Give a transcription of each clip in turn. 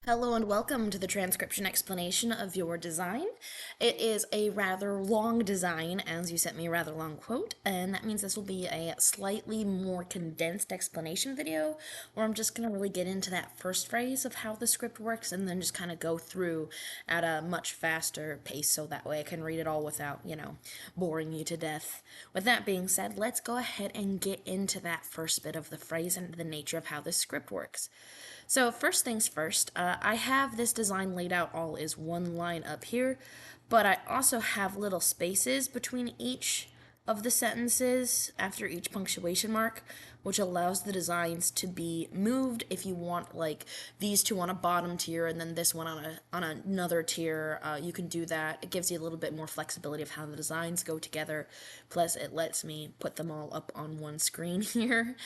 Hello and welcome to the transcription explanation of your design. It is a rather long design, as you sent me a rather long quote, and that means this will be a slightly more condensed explanation video, where I'm just going to really get into that first phrase of how the script works and then just kind of go through at a much faster pace so that way I can read it all without, boring you to death. With that being said, let's go ahead and get into that first bit of the phrase and the nature of how this script works. So first things first, I have this design laid out all as one line up here, but I also have little spaces between each of the sentences after each punctuation mark, which allows the designs to be moved if you want like these two on a bottom tier and then this one on another tier. You can do that. It gives you a little bit more flexibility of how the designs go together. Plus, it lets me put them all up on one screen here.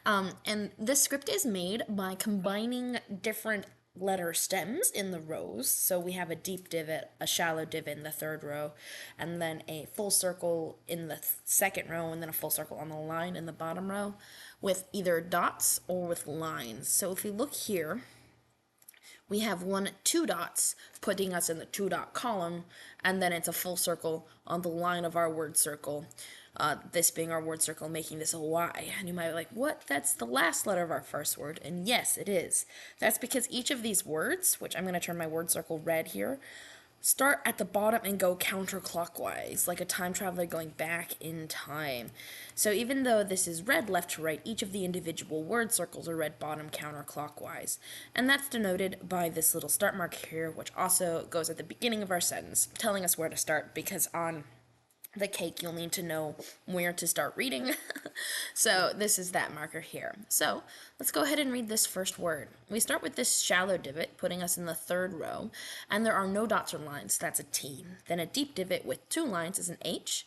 And this script is made by combining different letter stems in the rows. So we have a deep divot, a shallow divot in the third row, and then a full circle in the second row, and then a full circle on the line in the bottom row with either dots or with lines. So if we look here, we have two dots putting us in the two dot column, and then it's a full circle on the line of our word circle. This being our word circle, making this a Y. And you might be like, what? That's the last letter of our first word. And yes, it is. That's because each of these words, which I'm going to turn my word circle red here, start at the bottom and go counterclockwise, like a time traveler going back in time. So even though this is red left to right, each of the individual word circles are red bottom counterclockwise. And that's denoted by this little start mark here, which also goes at the beginning of our sentence, telling us where to start, because on the cake you'll need to know where to start reading. So this is that marker here. So let's go ahead and read this first word. We start with this shallow divot, putting us in the third row, and there are no dots or lines. That's a T. Then a deep divot with two lines is an H.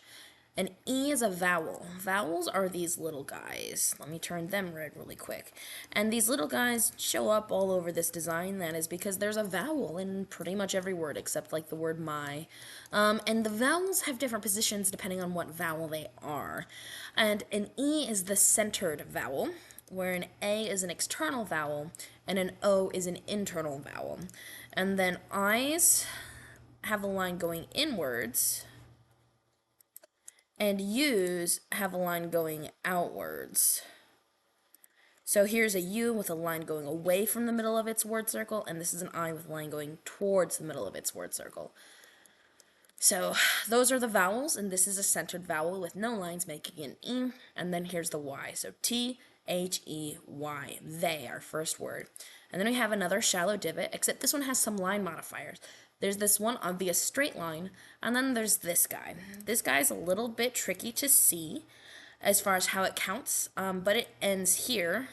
An E is a vowel. Vowels are these little guys. Let me turn them red really quick. And these little guys show up all over this design. That is because there's a vowel in pretty much every word except like the word my. And the vowels have different positions depending on what vowel they are. And an E is the centered vowel, where an A is an external vowel and an O is an internal vowel. And then I's have a line going inwards, and U's have a line going outwards. So here's a U with a line going away from the middle of its word circle, and this is an I with a line going towards the middle of its word circle. So those are the vowels, and this is a centered vowel with no lines making an E, and then here's the Y. So T, H, E, Y, they, our first word. And then we have another shallow divot, except this one has some line modifiers. There's this one obvious straight line, and then there's this guy. This guy's a little bit tricky to see as far as how it counts, but it ends here,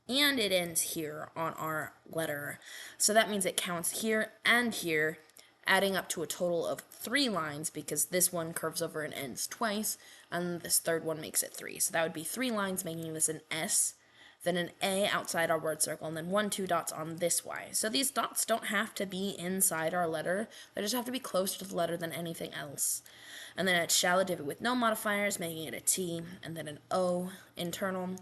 and it ends here on our letter. So that means it counts here and here, adding up to a total of 3 lines, because this one curves over and ends twice, and this third one makes it 3. So that would be 3 lines, making this an S, then an A outside our word circle, and then 2 dots on this Y. So these dots don't have to be inside our letter, they just have to be closer to the letter than anything else. And then a shallow divot with no modifiers, making it a T, and then an O internal,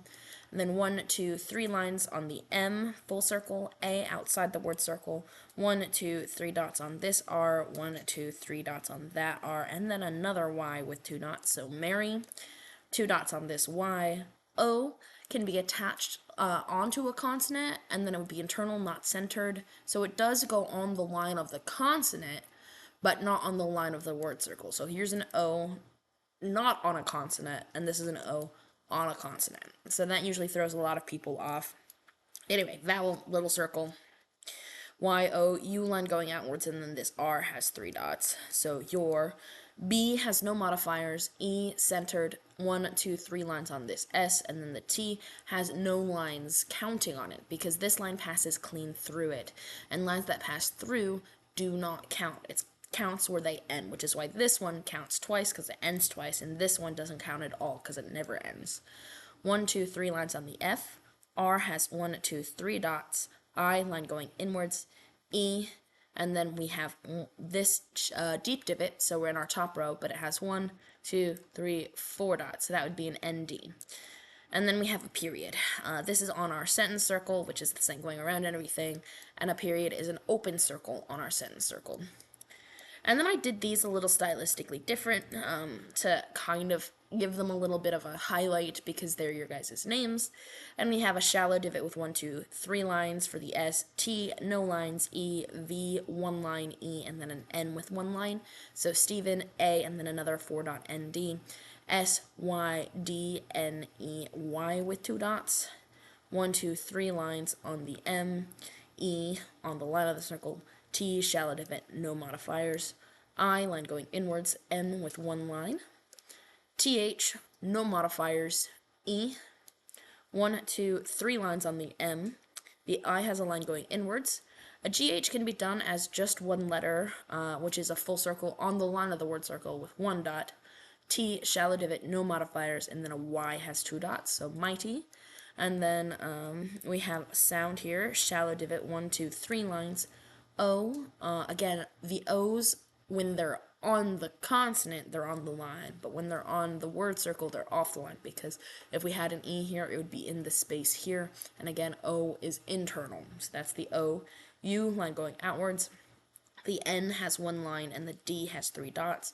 and then 1, 2, 3 lines on the M, full circle, A outside the word circle, 1, 2, 3 dots on this R, 1, 2, 3 dots on that R, and then another Y with 2 dots, so Mary, 2 dots on this Y. O can be attached onto a consonant, and then it would be internal, not centered, so it does go on the line of the consonant, but not on the line of the word circle. So here's an O, not on a consonant, and this is an O on a consonant. So that usually throws a lot of people off. Anyway, vowel, little circle, Y, O, U line going outwards, and then this R has 3 dots. So your B has no modifiers, E centered, 1, 2, 3 lines on this S, and then the T has no lines counting on it, because this line passes clean through it, and lines that pass through do not count. It counts where they end, which is why this one counts twice, because it ends twice, and this one doesn't count at all, because it never ends. 1, 2, 3 lines on the F, R has 1, 2, 3 dots, I line going inwards, E, and then we have this deep divot, so we're in our top row, but it has 1, 2, 3, 4 dots, so that would be an ND. And then we have a period. This is on our sentence circle, which is the same going around and everything, and a period is an open circle on our sentence circle. And then I did these a little stylistically different to kind of give them a little bit of a highlight because they're your guys' names. And we have a shallow divot with 1, 2, 3 lines for the S, T, no lines, E, V, 1 line, E, and then an N with 1 line. So Stephen, A, and then another 4.ND. S, Y, D, N, E, Y with 2 dots. 1, 2, 3 lines on the M, E on the line of the circle, T, shallow divot, no modifiers, I, line going inwards, N with 1 line, TH, no modifiers, E, 1, 2, 3 lines on the M, the I has a line going inwards. A GH can be done as just 1 letter, which is a full circle on the line of the word circle with 1 dot, T, shallow divot, no modifiers, and then a Y has 2 dots, so mighty. And then we have sound here, shallow divot, 1, 2, 3 lines. O, again, the O's, when they're on the consonant, they're on the line, but when they're on the word circle, they're off the line, because if we had an E here, it would be in the space here, and again, O is internal, so that's the O. U, line going outwards. The N has 1 line, and the D has 3 dots.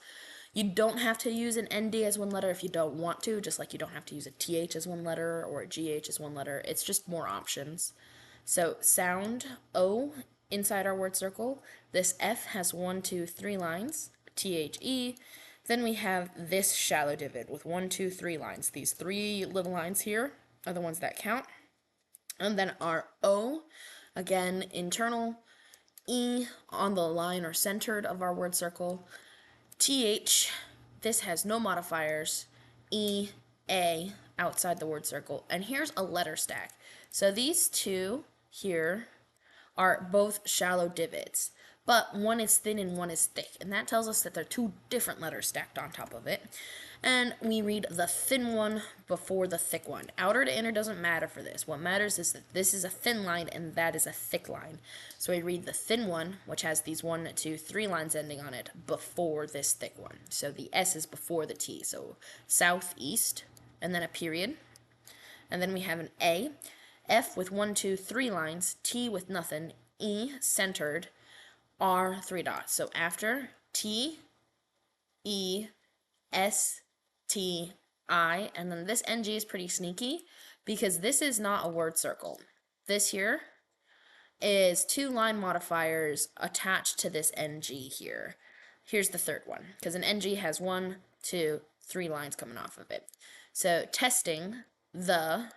You don't have to use an ND as 1 letter if you don't want to, just like you don't have to use a TH as 1 letter or a GH as 1 letter. It's just more options. So sound, O, inside our word circle. This F has 1, 2, 3 lines, THE. Then we have this shallow divot with 1, 2, 3 lines. These 3 little lines here are the ones that count. And then our O, again, internal. E on the line or centered of our word circle. TH, this has no modifiers. E, A, outside the word circle. And here's a letter stack. So these two here are both shallow divots, but one is thin and one is thick, and that tells us that they're 2 different letters stacked on top of it. And we read the thin one before the thick one. Outer to inner doesn't matter for this. What matters is that this is a thin line and that is a thick line. So we read the thin one, which has these 1, 2, 3 lines ending on it, before this thick one. So the S is before the T. So southeast, and then a period. And then we have an A. F with 1, 2, 3 lines, T with nothing, E centered, R 3 dots. So after T, E, S, T, I, and then this NG is pretty sneaky because this is not a word circle. This here is 2 line modifiers attached to this NG here. Here's the third one, because an NG has 1, 2, 3 lines coming off of it. So testing the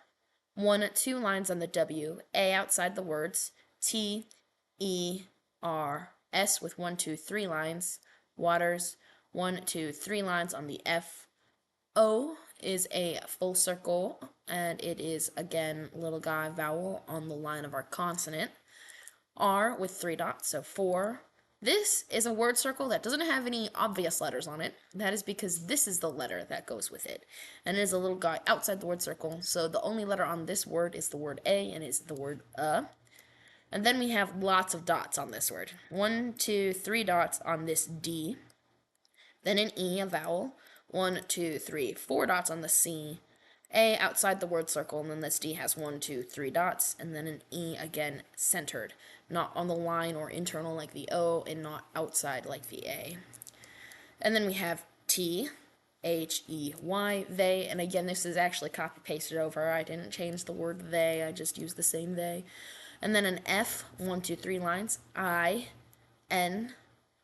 1, 2 lines on the W, A outside the words, T, E, R, S with 1, 2, 3 lines, waters, 1, 2, 3 lines on the F. O is a full circle, and it is, again, little guy vowel on the line of our consonant. R with 3 dots, so 4. This is a word circle that doesn't have any obvious letters on it. That is because this is the letter that goes with it. And it is a little guy outside the word circle, so the only letter on this word is the word A, and it's the word And then we have lots of dots on this word. 1, 2, 3 dots on this D. Then an E, a vowel. 1, 2, 3, 4 dots on the C. A outside the word circle, and then this D has 1, 2, 3 dots, and then an E, again, centered. Not on the line or internal like the O, and not outside like the A. And then we have T, H, E, Y, they, and again, this is actually copy-pasted over. I didn't change the word they, I just used the same they. And then an F, 1, 2, 3 lines, I, N,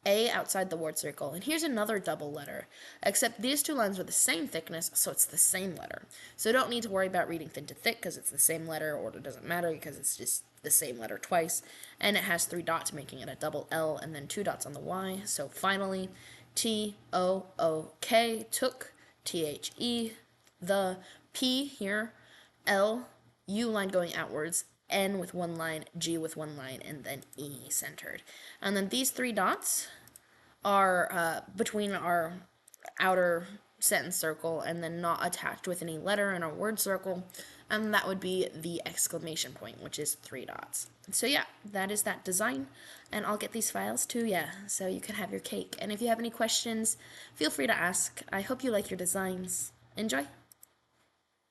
A outside the word circle. And here's another double letter, except these 2 lines are the same thickness, so it's the same letter. So don't need to worry about reading thin to thick because it's the same letter. Order doesn't matter because it's just the same letter twice. And it has 3 dots, making it a double L, and then 2 dots on the Y. So finally, T, O, O, K, took, T, H, E, the, P here, L, U line going outwards, N with 1 line, G with 1 line, and then E centered. And then these 3 dots are between our outer sentence circle and then not attached with any letter in our word circle, and that would be the exclamation point, which is 3 dots. So yeah, that is that design, and I'll get these files to you so you can have your cake. And if you have any questions, feel free to ask. I hope you like your designs. Enjoy!